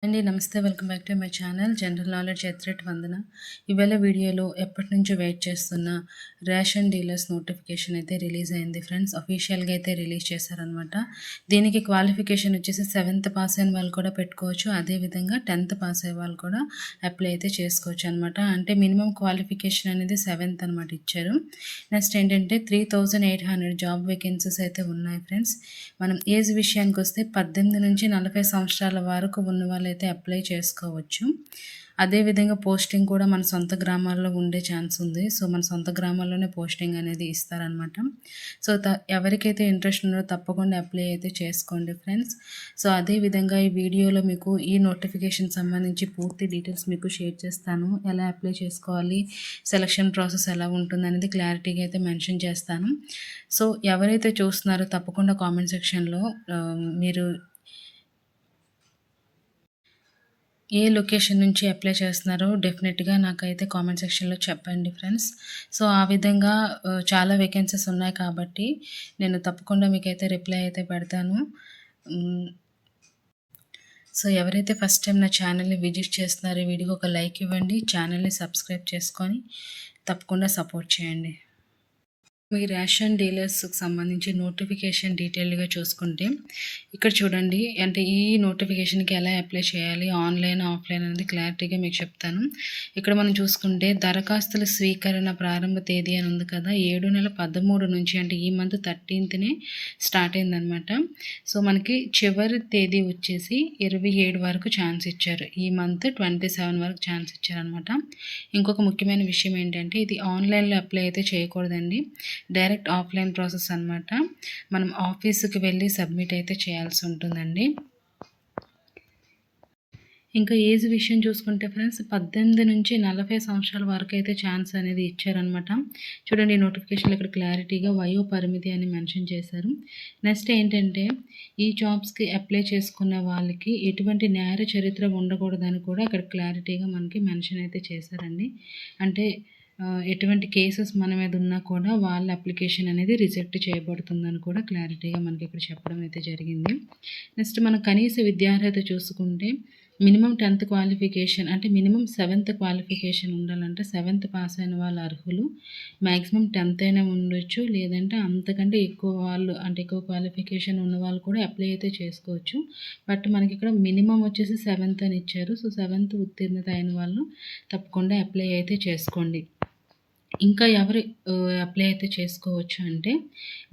అండి నమస్తే. Welcome back to my channel general knowledge ఎత్రెట్ వందన. ఇవాళ వీడియోలో ఎప్పటినుంచో వెయిట్ చేస్తున్న రేషన్ డీలర్స్ నోటిఫికేషన్ అయితే రిలీజ్ అయింది ఫ్రెండ్స్. అఫీషియల్గా అయితే రిలీజ్ చేశారనమాట. దీనికి క్వాలిఫికేషన్ వచ్చేసి 7th పాస్ అయిన వాళ్ళు కూడా పెట్టుకోవచ్చు, అదేవిధంగా 10th పాస్ అయ్యే వాళ్ళు కూడా అప్లై అయితే చేసుకోవచ్చు అనమాట. అంటే మినిమం క్వాలిఫికేషన్ అనేది 7th అనమాట ఇచ్చారు. నెక్స్ట్ ఏంటంటే 3800 జాబ్ వేకెన్సీస్ అయితే ఉన్నాయి ఫ్రెండ్స్. మనం ఏజ్ విషయానికి వస్తే 18 నుంచి 40 సంవత్సరాల వరకు ఉన్న వాళ్ళు అయితే అప్లై చేసుకోవచ్చు. అదేవిధంగా పోస్టింగ్ కూడా మన సొంత గ్రామాల్లో ఉండే ఛాన్స్ ఉంది. సో మన సొంత గ్రామాల్లోనే పోస్టింగ్ అనేది ఇస్తారనమాట. సో ఎవరికైతే ఇంట్రెస్ట్ ఉందో తప్పకుండా అప్లై అయితే చేసుకోండి ఫ్రెండ్స్. సో అదేవిధంగా ఈ వీడియోలో మీకు ఈ నోటిఫికేషన్ సంబంధించి పూర్తి డీటెయిల్స్ మీకు షేర్ చేస్తాను. ఎలా అప్లై చేసుకోవాలి, సెలక్షన్ ప్రాసెస్ ఎలా ఉంటుంది అనేది క్లారిటీగా అయితే మెన్షన్ చేస్తాను. సో ఎవరైతే చూస్తున్నారో తప్పకుండా కామెంట్ సెక్షన్లో మీరు ఏ లొకేషన్ నుంచి అప్లై చేస్తున్నారో డెఫినెట్గా నాకైతే కామెంట్ సెక్షన్లో చెప్పండి ఫ్రెండ్స్. సో ఆ విధంగా చాలా వేకెన్సీస్ ఉన్నాయి కాబట్టి నేను తప్పకుండా మీకైతే రిప్లై అయితే పెడతాను. సో ఎవరైతే ఫస్ట్ టైం నా ఛానల్ని విజిట్ చేస్తున్నారో వీడియోకి ఒక లైక్ ఇవ్వండి, ఛానల్ని సబ్స్క్రైబ్ చేసుకొని తప్పకుండా సపోర్ట్ చేయండి. మీ రేషన్ డీలర్స్కి సంబంధించి నోటిఫికేషన్ డీటెయిల్గా చూసుకుంటే ఇక్కడ చూడండి, అంటే ఈ నోటిఫికేషన్కి ఎలా అప్లై చేయాలి, ఆన్లైన్ ఆఫ్లైన్ అనేది క్లారిటీగా మీకు చెప్తాను. ఇక్కడ మనం చూసుకుంటే దరఖాస్తుల స్వీకరణ ప్రారంభ తేదీ అని ఉంది కదా, 7/13 నుంచి, అంటే ఈ మంత్ 13th స్టార్ట్ అయిందనమాట. సో మనకి చివరి తేదీ వచ్చేసి 27 వరకు ఛాన్స్ ఇచ్చారు. ఈ మంత్ 27 వరకు ఛాన్స్ ఇచ్చారనమాట. ఇంకొక ముఖ్యమైన విషయం ఏంటంటే ఇది ఆన్లైన్లో అప్లై అయితే చేయకూడదండి, డైరెక్ట్ ఆఫ్లైన్ ప్రాసెస్ అనమాట. మనం ఆఫీసుకి వెళ్ళి సబ్మిట్ అయితే చేయాల్సి ఉంటుందండి. ఇంకా ఏజ్ విషయం చూసుకుంటే ఫ్రెండ్స్ 18 నుంచి 40 సంవత్సరాల వరకు అయితే ఛాన్స్ అనేది ఇచ్చారనమాట. చూడండి నోటిఫికేషన్లో ఇక్కడ క్లారిటీగా వయో పరిమితి అని మెన్షన్ చేశారు. నెక్స్ట్ ఏంటంటే ఈ జాబ్స్కి అప్లై చేసుకున్న వాళ్ళకి ఎటువంటి నేర చరిత్ర ఉండకూడదని కూడా ఇక్కడ క్లారిటీగా మనకి మెన్షన్ అయితే చేశారండి. అంటే ఎటువంటి కేసెస్ మన మీద ఉన్నా కూడా వాళ్ళ అప్లికేషన్ అనేది రిజెక్ట్ చేయబడుతుందని కూడా క్లారిటీగా మనకి ఇక్కడ చెప్పడం అయితే జరిగింది. నెక్స్ట్ మన కనీస విద్యార్హత చూసుకుంటే మినిమం 10th క్వాలిఫికేషన్, అంటే మినిమం 7th క్వాలిఫికేషన్ ఉండాలంటే 7th పాస్ అయిన వాళ్ళు అర్హులు. మ్యాక్సిమం 10th అయినా ఉండొచ్చు, లేదంటే అంతకంటే ఎక్కువ వాళ్ళు, అంటే ఎక్కువ క్వాలిఫికేషన్ ఉన్న వాళ్ళు కూడా అప్లై అయితే చేసుకోవచ్చు. బట్ మనకి ఇక్కడ మినిమం వచ్చేసి 7th అని ఇచ్చారు. సో 7th ఉత్తీర్ణత అయిన వాళ్ళు తప్పకుండా అప్లై అయితే చేసుకోండి. ఇంకా ఎవరు అప్లై అయితే చేసుకోవచ్చు అంటే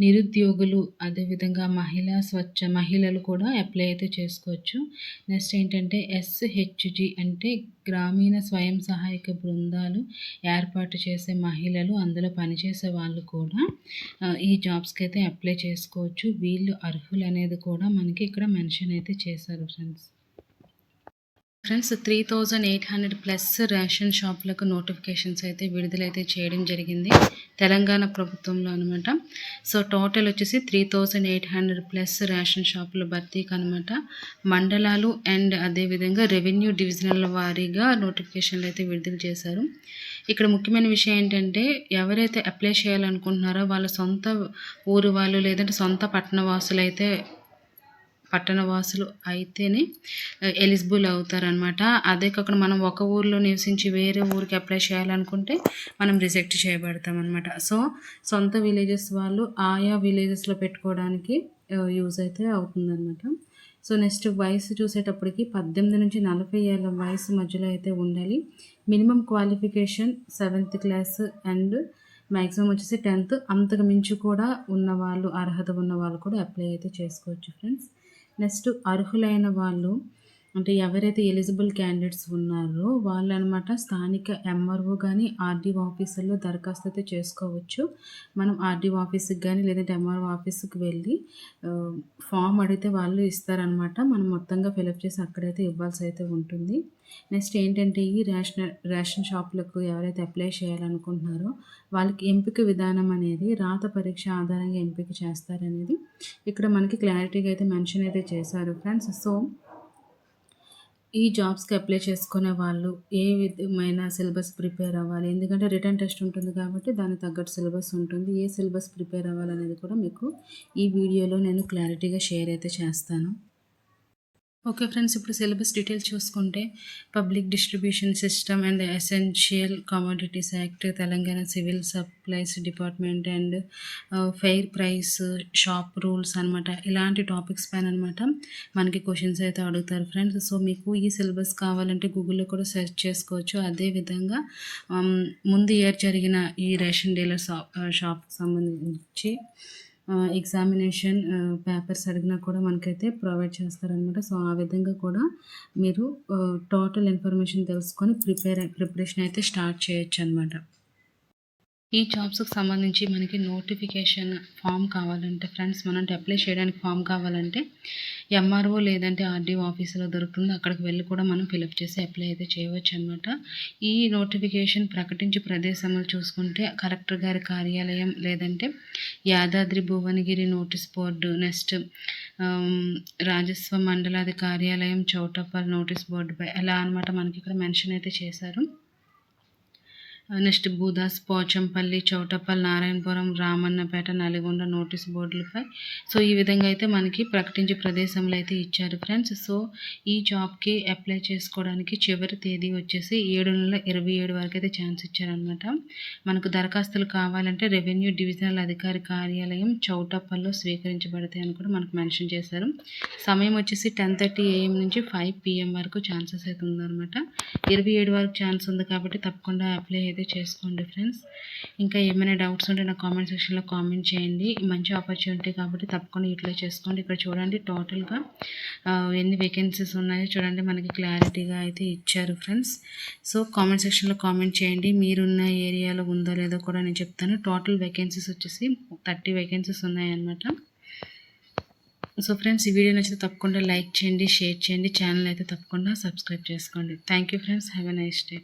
నిరుద్యోగులు, అదేవిధంగా మహిళలు కూడా అప్లై అయితే చేసుకోవచ్చు. నెక్స్ట్ ఏంటంటే SHG అంటే గ్రామీణ స్వయం సహాయక బృందాలు ఏర్పాటు చేసే మహిళలు, అందులో పనిచేసే వాళ్ళు కూడా ఈ జాబ్స్కి అయితే అప్లై చేసుకోవచ్చు. వీళ్ళు అర్హులు అనేది కూడా మనకి ఇక్కడ మెన్షన్ అయితే చేశారు ఫ్రెండ్స్. 3800+ రేషన్ షాపులకు నోటిఫికేషన్స్ అయితే విడుదలైతే చేయడం జరిగింది తెలంగాణ ప్రభుత్వంలో అనమాట. సో టోటల్ వచ్చేసి 3800+ రేషన్ షాపుల భర్తీకి అనమాట. మండలాలు అండ్ అదేవిధంగా రెవెన్యూ డివిజనల్ వారీగా నోటిఫికేషన్లు అయితే విడుదల చేశారు. ఇక్కడ ముఖ్యమైన విషయం ఏంటంటే ఎవరైతే అప్లై చేయాలనుకుంటున్నారో వాళ్ళ సొంత ఊరు వాళ్ళు, లేదంటే సొంత పట్టణ వాసులు అయితేనే ఎలిజిబుల్ అవుతారనమాట. అదే కాకుండా మనం ఒక ఊరిలో నివసించి వేరే ఊరికి అప్లై చేయాలనుకుంటే మనం రిజెక్ట్ చేయబడతామన్నమాట. సో సొంత విలేజెస్ వాళ్ళు ఆయా విలేజెస్లో పెట్టుకోవడానికి యూజ్ అయితే అవుతుందన్నమాట. సో నెక్స్ట్ వయసు చూసేటప్పటికి 18 నుంచి 40 ఏళ్ళ వయసు మధ్యలో అయితే ఉండాలి. Minimum qualification 7th class and maximum వచ్చేసి 10th. అంతకు మించి కూడా ఉన్నవాళ్ళు, అర్హత ఉన్న వాళ్ళు కూడా అప్లై అయితే చేసుకోవచ్చు ఫ్రెండ్స్. నెక్స్ట్ అర్హులైన వాళ్ళు, అంటే ఎవరైతే ఎలిజిబుల్ క్యాండిడేట్స్ ఉన్నారో వాళ్ళు అనమాట స్థానిక MRO కానీ RDO ఆఫీసుల్లో దరఖాస్తు అయితే చేసుకోవచ్చు. మనం RDO ఆఫీస్కి కానీ లేదంటే MRO ఆఫీస్కి వెళ్ళి ఫామ్ అడిగితే వాళ్ళు ఇస్తారనమాట. మనం మొత్తంగా ఫిలప్ చేసి అక్కడైతే ఇవ్వాల్సి అయితే ఉంటుంది. నెక్స్ట్ ఏంటంటే ఈ రేషన్ షాపులకు ఎవరైతే అప్లై చేయాలనుకుంటున్నారో వాళ్ళకి ఎంపిక విధానం అనేది రాత పరీక్ష ఆధారంగా ఎంపిక చేస్తారనేది ఇక్కడ మనకి క్లారిటీగా అయితే మెన్షన్ అయితే చేశారు ఫ్రెండ్స్. సో ఈ జాబ్స్కి అప్లై చేసుకునే వాళ్ళు ఏ విధమైన సిలబస్ ప్రిపేర్ అవ్వాలి, ఎందుకంటే రిటర్న్ టెస్ట్ ఉంటుంది కాబట్టి దానికి తగ్గట్టు సిలబస్ ఉంటుంది. ఏ సిలబస్ ప్రిపేర్ అవ్వాలనేది కూడా మీకు ఈ వీడియోలో నేను క్లారిటీగా షేర్ అయితే చేస్తాను. ఓకే ఫ్రెండ్స్, ఇప్పుడు సిలబస్ డీటెయిల్స్ చూసుకుంటే public distribution system and essential commodities act, Telangana civil supplies department and fair price shop rules అనమాట. ఇలాంటి టాపిక్స్ పైన అనమాట మనకి క్వశ్చన్స్ అయితే అడుగుతారు ఫ్రెండ్స్. సో మీకు ఈ సిలబస్ కావాలంటే గూగుల్లో కూడా సెర్చ్ చేసుకోవచ్చు. అదేవిధంగా ముందు ఇయర్ జరిగిన ఈ రేషన్ డీలర్ షాప్కి సంబంధించి ఎగ్జామినేషన్ పేపర్స్ అడిగినా కూడా మనకైతే ప్రొవైడ్ చేస్తారనమాట. సో ఆ విధంగా కూడా మీరు టోటల్ ఇన్ఫర్మేషన్ తెలుసుకొని ప్రిపరేషన్ అయితే స్టార్ట్ చేయొచ్చు అనమాట. ఈ జాబ్స్కి సంబంధించి మనకి నోటిఫికేషన్ ఫామ్ కావాలంటే ఫ్రెండ్స్, మనం అప్లై చేయడానికి ఫామ్ కావాలంటే ఎంఆర్ఓ లేదంటే ఆర్డీఓ ఆఫీసులో దొరుకుతుంది. అక్కడికి వెళ్ళి కూడా మనం ఫిలప్ చేసి అప్లై అయితే చేయవచ్చు అనమాట. ఈ నోటిఫికేషన్ ప్రకటించే ప్రదేశంలో చూసుకుంటే కలెక్టర్ గారి కార్యాలయం, లేదంటే Yadadri Bhuvanagiri notice board, next రాజస్వ మండలాది కార్యాలయం చౌటప్పల్ నోటీస్ బోర్డుపై అలా అనమాట మనకి ఇక్కడ మెన్షన్ అయితే చేశారు. నెక్స్ట్ బూదాస్, పోచంపల్లి, చౌటప్పల్, నారాయణపురం, రామన్నపేట, నల్గొండ నోటీస్ బోర్డులపై. సో ఈ విధంగా అయితే మనకి ప్రకటించే ప్రదేశంలో అయితే ఇచ్చారు ఫ్రెండ్స్. సో ఈ జాబ్కి అప్లై చేసుకోవడానికి చివరి తేదీ వచ్చేసి 7/27 వరకు అయితే ఛాన్స్ ఇచ్చారనమాట. మనకు దరఖాస్తులు కావాలంటే రెవెన్యూ డివిజనల్ అధికారి కార్యాలయం చౌటప్పల్లో స్వీకరించబడతాయి అని కూడా మనకు మెన్షన్ చేశారు. సమయం వచ్చేసి 10:30 AM నుంచి 5 PM వరకు ఛాన్సెస్ అయితే ఉందన్నమాట. 27 వరకు ఛాన్స్ ఉంది కాబట్టి తప్పకుండా అప్లై అయితే చేసుకోండి ఫ్రెండ్స్. ఇంకా ఏమైనా డౌట్స్ ఉంటే నా కామెంట్ సెక్షన్లో కామెంట్ చేయండి. మంచి ఆపర్చునిటీ కాబట్టి తప్పకుండా యూటిలైజ్ చేసుకోండి. ఇక్కడ చూడండి టోటల్గా ఎన్ని వేకెన్సీస్ ఉన్నాయో చూడండి, మనకి క్లారిటీగా అయితే ఇచ్చారు ఫ్రెండ్స్. సో కామెంట్ సెక్షన్లో కామెంట్ చేయండి, మీరున్న ఏరియాలో ఉందో లేదో కూడా నేను చెప్తాను. టోటల్ వేకెన్సీస్ వచ్చేసి 30 వేకెన్సీస్ ఉన్నాయన్నమాట. సో ఫ్రెండ్స్, ఈ వీడియో నచ్చితే తప్పకుండా లైక్ చేయండి, షేర్ చేయండి, ఛానల్ అయితే తప్పకుండా సబ్స్క్రైబ్ చేసుకోండి. Thank you friends, have a nice day.